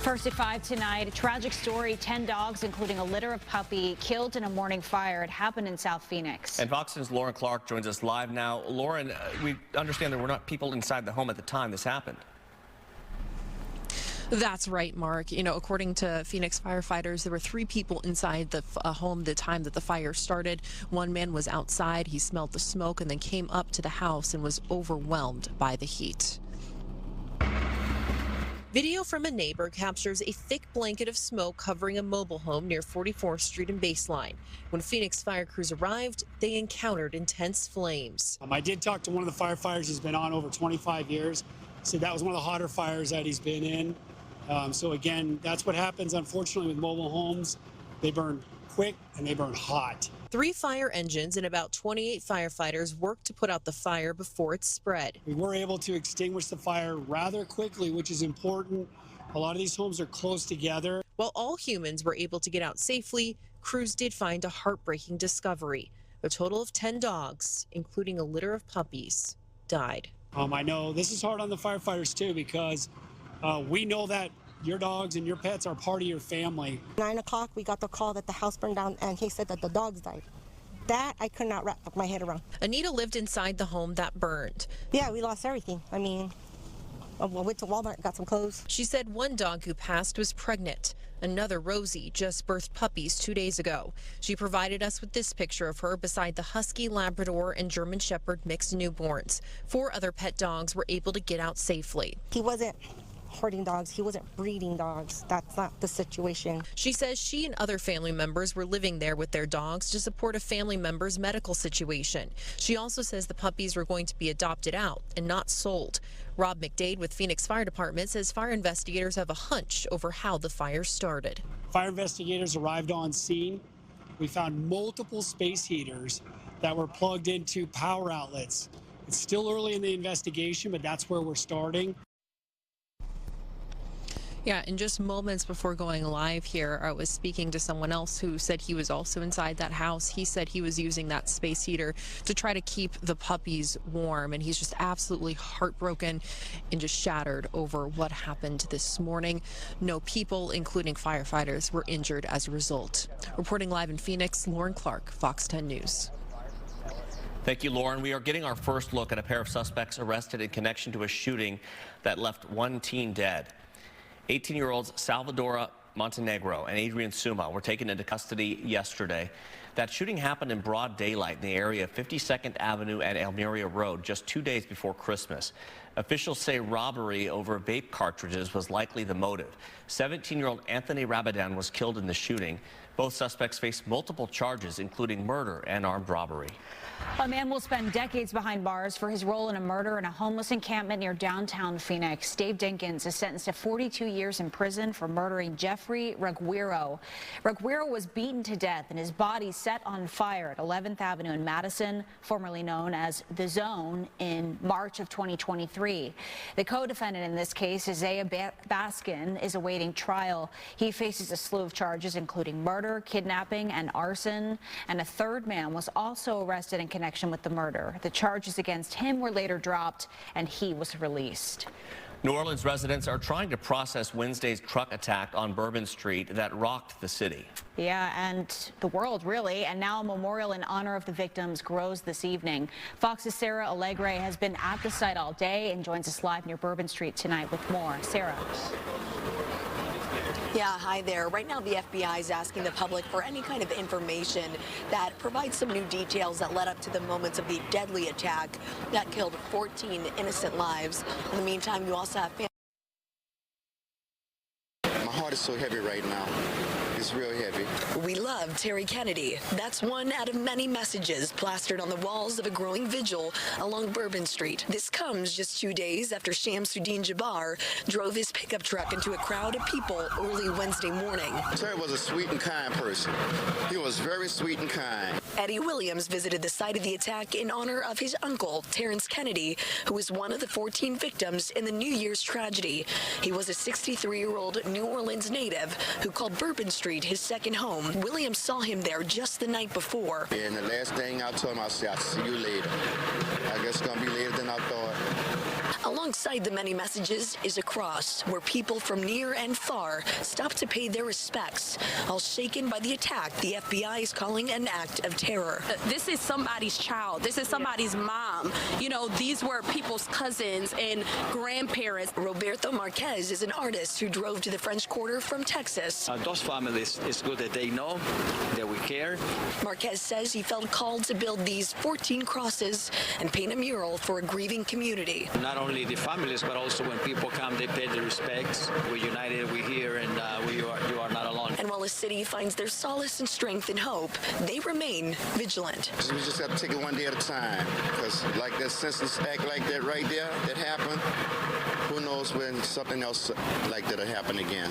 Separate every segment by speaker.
Speaker 1: First at 5 tonight, a tragic story. 10 dogs, including a litter of puppy, killed in a morning fire. It happened in South Phoenix.
Speaker 2: And Fox 10's Lauren Clark joins us live now. Lauren, we understand there were not people inside the home at the time this happened.
Speaker 3: That's right, Mark. You know, according to Phoenix firefighters, there were 3 people inside the home the time that the fire started. One man was outside. He smelled the smoke and then came up to the house and was overwhelmed by the heat. Video from a neighbor captures a thick blanket of smoke covering a mobile home near 44th Street and Baseline. When Phoenix fire crews arrived, they encountered intense flames.
Speaker 4: I did talk to one of the firefighters who's been on over 25 years. Said that was one of the hotter fires that he's been in. So again, that's what happens, unfortunately, with mobile homes. They burn quick and they burn hot.
Speaker 3: 3 fire engines and about 28 firefighters worked to put out the fire before it spread.
Speaker 4: We were able to extinguish the fire rather quickly, which is important. A lot of these homes are close together.
Speaker 3: While all humans were able to get out safely, crews did find a heartbreaking discovery. A total of 10 dogs, including a litter of puppies, died.
Speaker 4: I know this is hard on the firefighters too, because we know that your dogs and your pets are part of your family.
Speaker 5: 9 o'clock, we got the call that the house burned down, and he said that the dogs died. That I could not wrap my head around.
Speaker 3: Anita lived inside the home that burned.
Speaker 5: Yeah, we lost everything. I mean, I went to Walmart, got some clothes.
Speaker 3: She said one dog who passed was pregnant. Another, Rosie, just birthed puppies 2 days ago. She provided us with this picture of her beside the Husky, Labrador, and German Shepherd mixed newborns. 4 other pet dogs were able to get out safely.
Speaker 5: He wasn't hoarding dogs. He wasn't breeding dogs. That's not the situation.
Speaker 3: She says she and other family members were living there with their dogs to support a family member's medical situation. She also says the puppies were going to be adopted out and not sold. Rob McDade with Phoenix Fire Department says fire investigators have a hunch over how the fire started.
Speaker 4: Fire investigators arrived on scene. We found multiple space heaters that were plugged into power outlets. It's still early in the investigation, but that's where we're starting.
Speaker 3: Yeah, and just moments before going live here, I was speaking to someone else who said he was also inside that house. He said he was using that space heater to try to keep the puppies warm, and he's just absolutely heartbroken and just shattered over what happened this morning. No people, including firefighters, were injured as a result. Reporting live in Phoenix, Lauren Clark, Fox 10 News.
Speaker 2: Thank you, Lauren. We are getting our first look at a pair of suspects arrested in connection to a shooting that left one teen dead. 18-year-olds Salvadora Montenegro and Adrian Suma were taken into custody yesterday. That shooting happened in broad daylight in the area of 52nd Avenue and Elmira Road just 2 days before Christmas. Officials say robbery over vape cartridges was likely the motive. 17-year-old Anthony Rabadan was killed in the shooting. Both suspects face multiple charges, including murder and armed robbery.
Speaker 1: A man will spend decades behind bars for his role in a murder in a homeless encampment near downtown Phoenix. Dave Dinkins is sentenced to 42 years in prison for murdering Jeffrey Reguero. Reguero was beaten to death and his body set on fire at 11th Avenue in Madison, formerly known as The Zone, in March of 2023. The co-defendant in this case, Isaiah Baskin, is awaiting trial. He faces a slew of charges, including murder, kidnapping, and arson. And a third man was also arrested in connection with the murder. The charges against him were later dropped, and he was released.
Speaker 2: New Orleans residents are trying to process Wednesday's truck attack on Bourbon Street that rocked the city.
Speaker 1: Yeah, and the world, really. And now a memorial in honor of the victims grows this evening. Fox's Sarah Allegre has been at the site all day and joins us live near Bourbon Street tonight with more. Sarah.
Speaker 6: Yeah, hi there. Right now, the FBI is asking the public for any kind of information that provides some new details that led up to the moments of the deadly attack that killed 14 innocent lives. In the meantime, you also have family.
Speaker 7: My heart is so heavy right now. It's real heavy.
Speaker 6: We love Terry Kennedy. That's one out of many messages plastered on the walls of a growing vigil along Bourbon Street. This comes just 2 days after Shamsuddin Jabbar drove his pickup truck into a crowd of people early Wednesday morning.
Speaker 7: Terry was a sweet and kind person. He was very sweet and kind.
Speaker 6: Eddie Williams visited the site of the attack in honor of his uncle, Terrence Kennedy, who was one of the 14 victims in the New Year's tragedy. He was a 63-year-old New Orleans native who called Bourbon Street his second home. Williams saw him there just the night before.
Speaker 7: And the last thing I told him, I said, I'll see you later. I guess it's going to be later than I thought.
Speaker 6: Alongside the many messages is a cross where people from near and far stop to pay their respects, all shaken by the attack the FBI is calling an act of terror.
Speaker 8: This is somebody's child. This is somebody's mom. You know, these were people's cousins and grandparents.
Speaker 6: Roberto Marquez is an artist who drove to the French Quarter from Texas.
Speaker 9: Those families, it's good that they know that we care.
Speaker 6: Marquez says he felt called to build these 14 crosses and paint a mural for a grieving community.
Speaker 9: Not only the families, but also when people come, they pay their respects. We're united, we're here, and you are not alone.
Speaker 6: And while the city finds their solace and strength and hope, they remain vigilant.
Speaker 7: We just have to take it one day at a time, because like that senseless act like that right there that happened, who knows when something else like that'll happen again.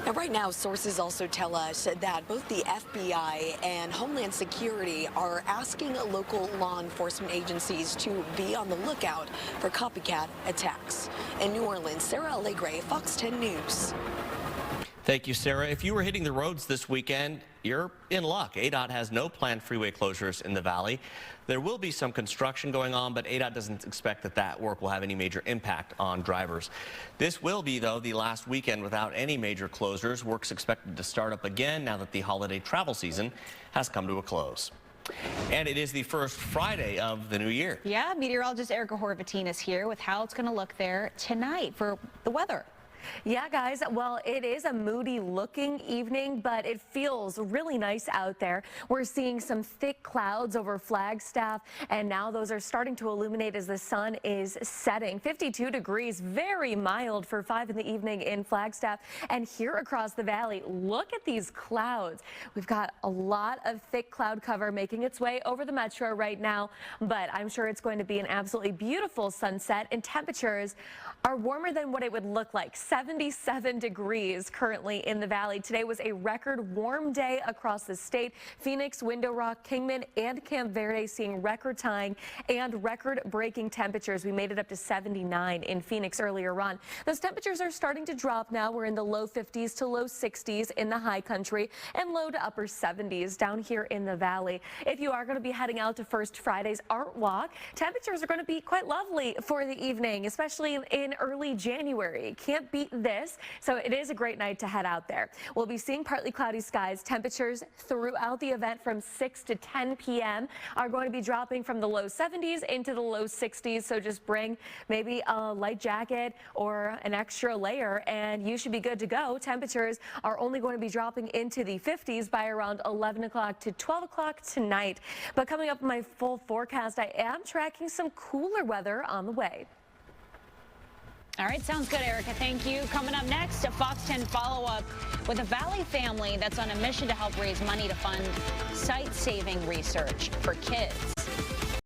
Speaker 6: Now, right now, sources also tell us that both the FBI and Homeland Security are asking local law enforcement agencies to be on the lookout for copycat attacks. In New Orleans, Sarah Allegre, Fox 10 News.
Speaker 2: Thank you, Sarah. If you were hitting the roads this weekend, you're in luck. ADOT has no planned freeway closures in the valley. There will be some construction going on, but ADOT doesn't expect that work will have any major impact on drivers. This will be, though, the last weekend without any major closures. Work's expected to start up again now that the holiday travel season has come to a close. And it is the first Friday of the new year.
Speaker 1: Yeah, meteorologist Erica Horvatin is here with how it's going to look there tonight for the weather.
Speaker 10: Yeah, guys, well, it is a moody looking evening, but it feels really nice out there. We're seeing some thick clouds over Flagstaff, and now those are starting to illuminate as the sun is setting. 52 degrees, very mild for 5 in the evening in Flagstaff. And here across the valley, look at these clouds. We've got a lot of thick cloud cover making its way over the metro right now, but I'm sure it's going to be an absolutely beautiful sunset, and temperatures are warmer than what it would look like. 77 degrees currently in the valley. Today was a record warm day across the state. Phoenix, Window Rock, Kingman, and Camp Verde seeing record-tying and record-breaking temperatures. We made it up to 79 in Phoenix earlier on. Those temperatures are starting to drop now. We're in the low 50s to low 60s in the high country and low to upper 70s down here in the valley. If you are going to be heading out to First Friday's Art Walk, temperatures are going to be quite lovely for the evening, especially in early January. Can't beat this, so it is a great night to head out there. We'll be seeing partly cloudy skies. Temperatures throughout the event from 6 to 10 p.m. are going to be dropping from the low 70s into the low 60s, so just bring maybe a light jacket or an extra layer and you should be good to go. Temperatures are only going to be dropping into the 50s by around 11 o'clock to 12 o'clock tonight. But coming up in my full forecast, I am tracking some cooler weather on the way.
Speaker 1: All right, sounds good, Erica. Thank you. Coming up next, a Fox 10 follow-up with a Valley family that's on a mission to help raise money to fund sight-saving research for kids.